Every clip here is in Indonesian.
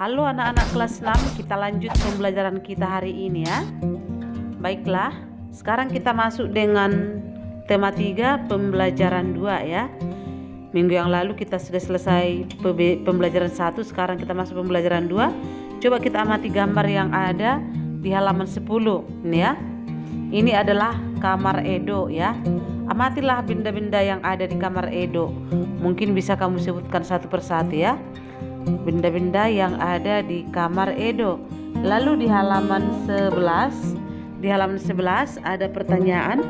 Halo anak-anak kelas 6, kita lanjut pembelajaran kita hari ini ya. Baiklah, sekarang kita masuk dengan tema 3 pembelajaran 2 ya. Minggu yang lalu kita sudah selesai pembelajaran 1, sekarang kita masuk pembelajaran 2. Coba kita amati gambar yang ada di halaman 10 ini ya. Ini adalah kamar Edo ya. Amatilah benda-benda yang ada di kamar Edo. Mungkin bisa kamu sebutkan satu persatu ya. Benda-benda yang ada di kamar Edo. Lalu di halaman 11 ada pertanyaan,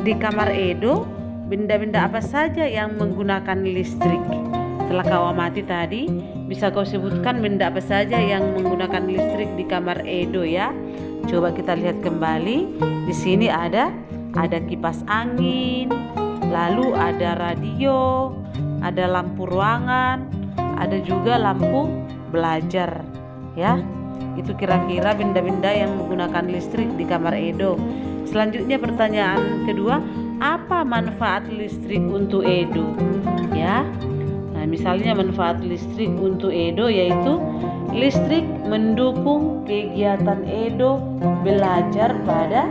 di kamar Edo benda-benda apa saja yang menggunakan listrik? Setelah kau amati tadi, bisa kau sebutkan benda apa saja yang menggunakan listrik di kamar Edo ya. Coba kita lihat kembali. Di sini ada kipas angin, lalu ada radio, ada lampu ruangan, ada juga lampu belajar ya. Itu kira-kira benda-benda yang menggunakan listrik di kamar Edo. Selanjutnya pertanyaan kedua, apa manfaat listrik untuk Edo ya? Nah, misalnya manfaat listrik untuk Edo yaitu listrik mendukung kegiatan Edo belajar pada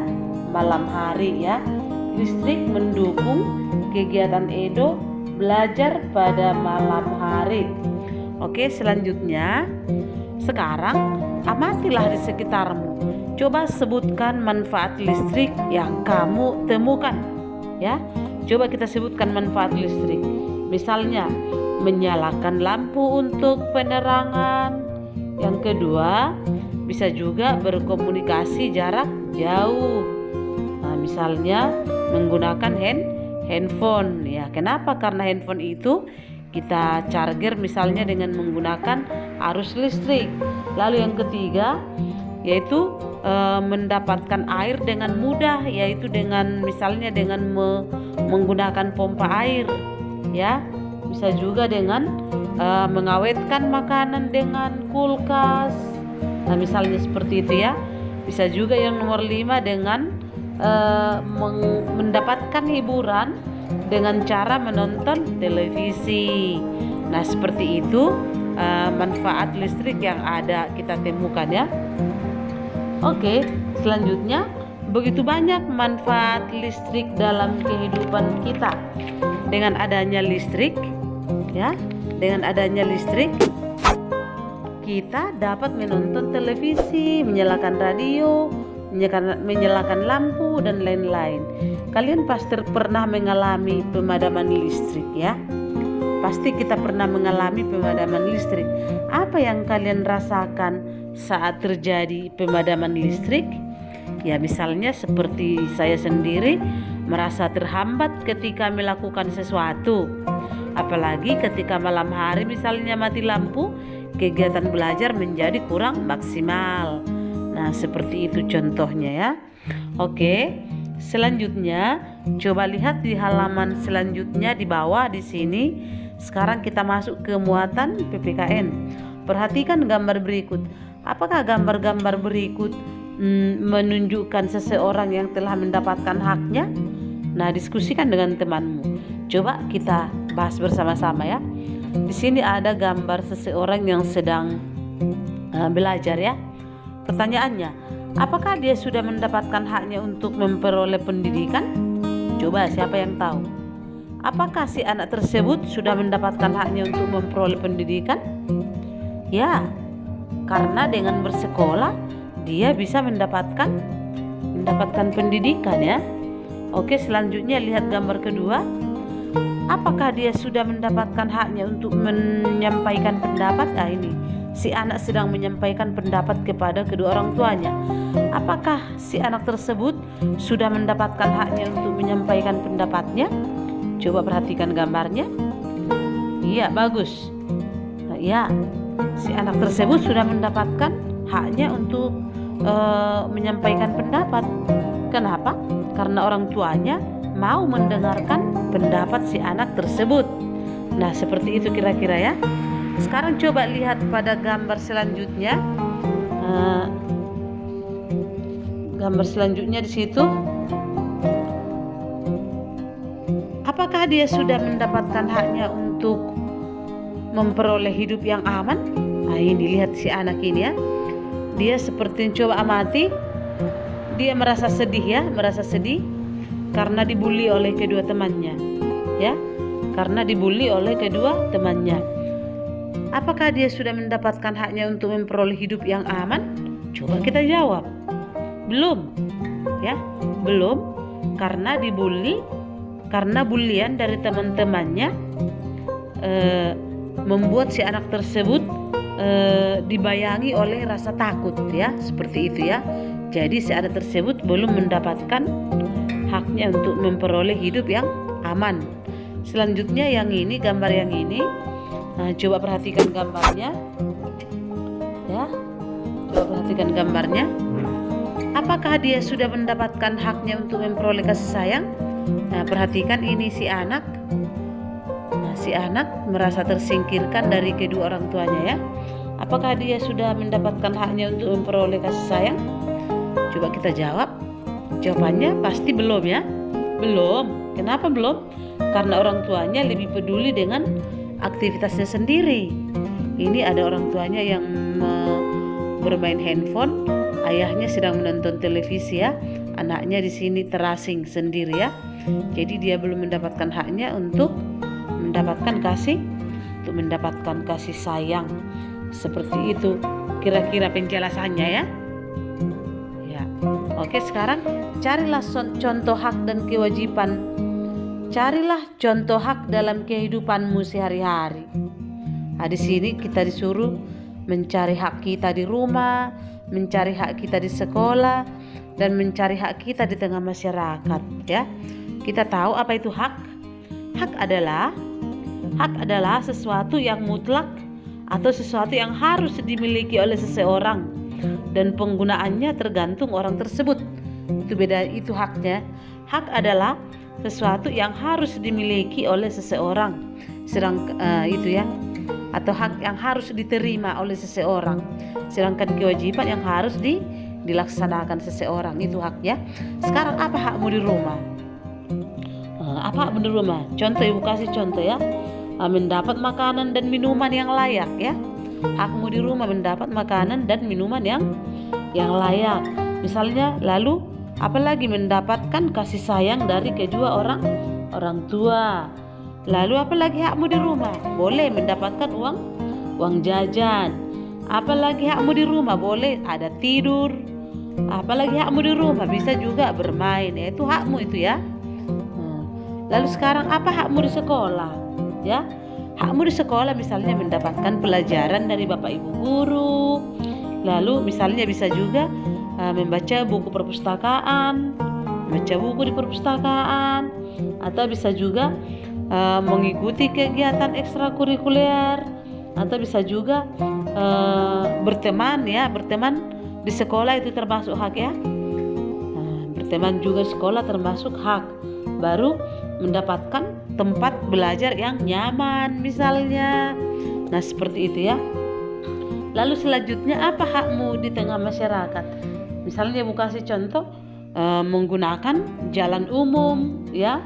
malam hari ya. Listrik mendukung kegiatan Edo belajar pada malam hari. Oke, selanjutnya sekarang amatilah di sekitarmu. Coba sebutkan manfaat listrik yang kamu temukan ya. Coba kita sebutkan manfaat listrik. Misalnya menyalakan lampu untuk penerangan. Yang kedua, bisa juga berkomunikasi jarak jauh. Nah, misalnya menggunakan handphone ya. Kenapa? Karena handphone itu kita charger misalnya dengan menggunakan arus listrik. Lalu yang ketiga yaitu mendapatkan air dengan mudah, yaitu dengan misalnya dengan menggunakan pompa air ya. Bisa juga dengan mengawetkan makanan dengan kulkas. Nah, misalnya seperti itu ya. Bisa juga yang nomor 5 dengan mendapatkan hiburan dengan cara menonton televisi. Nah, seperti itu manfaat listrik yang ada kita temukan ya. Oke, selanjutnya begitu banyak manfaat listrik dalam kehidupan kita. Dengan adanya listrik ya, dengan adanya listrik kita dapat menonton televisi, menyalakan radio, menyalakan lampu dan lain-lain. Kalian pasti pernah mengalami pemadaman listrik ya. Pasti kita pernah mengalami pemadaman listrik. Apa yang kalian rasakan saat terjadi pemadaman listrik? Ya, misalnya seperti saya sendiri merasa terhambat ketika melakukan sesuatu. Apalagi ketika malam hari misalnya mati lampu, kegiatan belajar menjadi kurang maksimal. Nah, seperti itu contohnya ya. Oke, selanjutnya coba lihat di halaman selanjutnya di bawah di sini. Sekarang kita masuk ke muatan PPKN. Perhatikan gambar berikut. Apakah gambar-gambar berikut menunjukkan seseorang yang telah mendapatkan haknya? Nah, diskusikan dengan temanmu. Coba kita bahas bersama-sama ya. Di sini ada gambar seseorang yang sedang belajar ya. Pertanyaannya, apakah dia sudah mendapatkan haknya untuk memperoleh pendidikan? Coba siapa yang tahu? Apakah si anak tersebut sudah mendapatkan haknya untuk memperoleh pendidikan? Ya, karena dengan bersekolah dia bisa mendapatkan pendidikan ya. Oke, selanjutnya lihat gambar kedua. Apakah dia sudah mendapatkan haknya untuk menyampaikan pendapat? Nah, ini si anak sedang menyampaikan pendapat kepada kedua orang tuanya. Apakah si anak tersebut sudah mendapatkan haknya untuk menyampaikan pendapatnya? Coba perhatikan gambarnya. Iya, bagus. Nah, ya, si anak tersebut sudah mendapatkan haknya untuk menyampaikan pendapat. Kenapa? Karena orang tuanya mau mendengarkan pendapat si anak tersebut. Nah, seperti itu kira-kira ya. Sekarang coba lihat pada gambar selanjutnya. Gambar selanjutnya di situ. Apakah dia sudah mendapatkan haknya untuk memperoleh hidup yang aman? Nah ini lihat si anak ini ya, dia seperti coba amati, dia merasa sedih ya, merasa sedih karena dibully oleh kedua temannya ya, karena dibully oleh kedua temannya. Apakah dia sudah mendapatkan haknya untuk memperoleh hidup yang aman? Coba kita jawab, belum ya, belum, karena dibully, karena bulian dari teman-temannya membuat si anak tersebut dibayangi oleh rasa takut ya, seperti itu ya. Jadi si anak tersebut belum mendapatkan haknya untuk memperoleh hidup yang aman. Selanjutnya yang ini, gambar yang ini, coba perhatikan gambarnya ya, coba perhatikan gambarnya. Apakah dia sudah mendapatkan haknya untuk memperoleh kasih sayang? Nah, perhatikan ini si anak. Si anak merasa tersingkirkan dari kedua orang tuanya ya. Apakah dia sudah mendapatkan haknya untuk memperoleh kasih sayang? Coba kita jawab. Jawabannya pasti belum ya. Belum. Kenapa belum? Karena orang tuanya lebih peduli dengan aktivitasnya sendiri. Ini ada orang tuanya yang bermain handphone, ayahnya sedang menonton televisi ya. Anaknya di sini terasing sendiri ya. Jadi dia belum mendapatkan haknya untuk mendapatkan kasih sayang. Seperti itu kira-kira penjelasannya ya. Ya. Oke, sekarang carilah contoh hak dan kewajiban. Carilah contoh hak dalam kehidupanmu sehari-hari. Nah, di sini kita disuruh mencari hak kita di rumah, mencari hak kita di sekolah, dan mencari hak kita di tengah masyarakat ya. Kita tahu apa itu hak? Hak adalah sesuatu yang mutlak atau sesuatu yang harus dimiliki oleh seseorang dan penggunaannya tergantung orang tersebut. Itu beda, itu haknya. Hak adalah sesuatu yang harus dimiliki oleh seseorang, itu ya, atau hak yang harus diterima oleh seseorang. Sedangkan kewajiban yang harus dilaksanakan seseorang, itu haknya. Sekarang apa hakmu di rumah? Apa hakmu di rumah? Contoh, ibu kasih contoh ya. Mendapat makanan dan minuman yang layak ya. Hakmu di rumah mendapat makanan dan minuman yang layak. Misalnya, lalu apalagi mendapatkan kasih sayang dari kedua orang tua. Lalu apalagi hakmu di rumah? Boleh mendapatkan uang jajan. Apalagi hakmu di rumah? Boleh ada tidur. Apalagi hakmu di rumah? Bisa juga bermain. Ya, itu hakmu itu ya. Lalu sekarang apa hakmu di sekolah? Ya, hakmu di sekolah misalnya mendapatkan pelajaran dari bapak ibu guru. Lalu misalnya bisa juga membaca buku perpustakaan, membaca buku di perpustakaan, atau bisa juga mengikuti kegiatan ekstrakurikuler, atau bisa juga berteman ya. Berteman di sekolah itu termasuk hak ya. Berteman juga di sekolah termasuk hak. Baru mendapatkan tempat belajar yang nyaman misalnya. Nah, seperti itu ya. Lalu selanjutnya apa hakmu di tengah masyarakat? Misalnya ibu kasih contoh menggunakan jalan umum ya.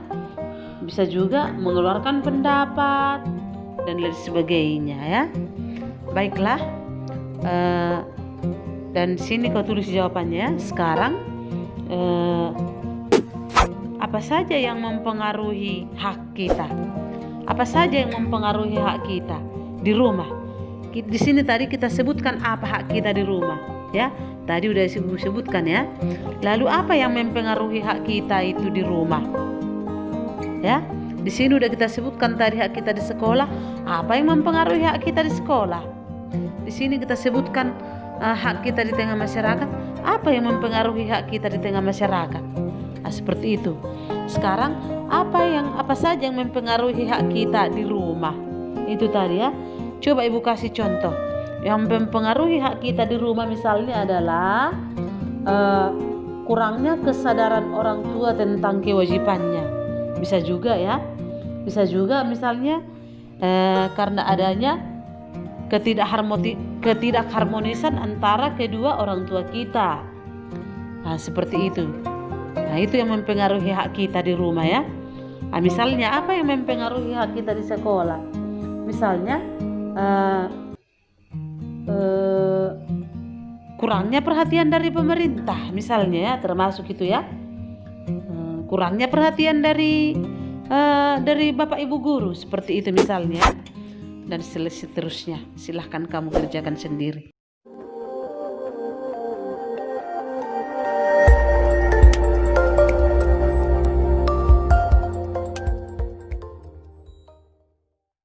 Bisa juga mengeluarkan pendapat dan lain sebagainya ya. Baiklah. Dan sini kau tulis jawabannya. Sekarang apa saja yang mempengaruhi hak kita? Apa saja yang mempengaruhi hak kita di rumah? Di sini tadi kita sebutkan apa hak kita di rumah, ya. Tadi udah disebutkan ya. Lalu apa yang mempengaruhi hak kita itu di rumah? Ya, di sini udah kita sebutkan tadi hak kita di sekolah. Apa yang mempengaruhi hak kita di sekolah? Di sini kita sebutkan hak kita di tengah masyarakat. Apa yang mempengaruhi hak kita di tengah masyarakat? Nah, seperti itu. Sekarang apa saja yang mempengaruhi hak kita di rumah? Itu tadi ya. Coba ibu kasih contoh. Yang mempengaruhi hak kita di rumah misalnya adalah kurangnya kesadaran orang tua tentang kewajibannya. Bisa juga ya. Bisa juga misalnya karena adanya ketidakharmonisan antara kedua orang tua kita. Nah, seperti itu. Nah, itu yang mempengaruhi hak kita di rumah ya. Nah, misalnya apa yang mempengaruhi hak kita di sekolah? Misalnya kurangnya perhatian dari pemerintah misalnya ya, termasuk itu ya. Kurangnya perhatian dari Bapak Ibu guru seperti itu misalnya, dan seterusnya. Silahkan kamu kerjakan sendiri.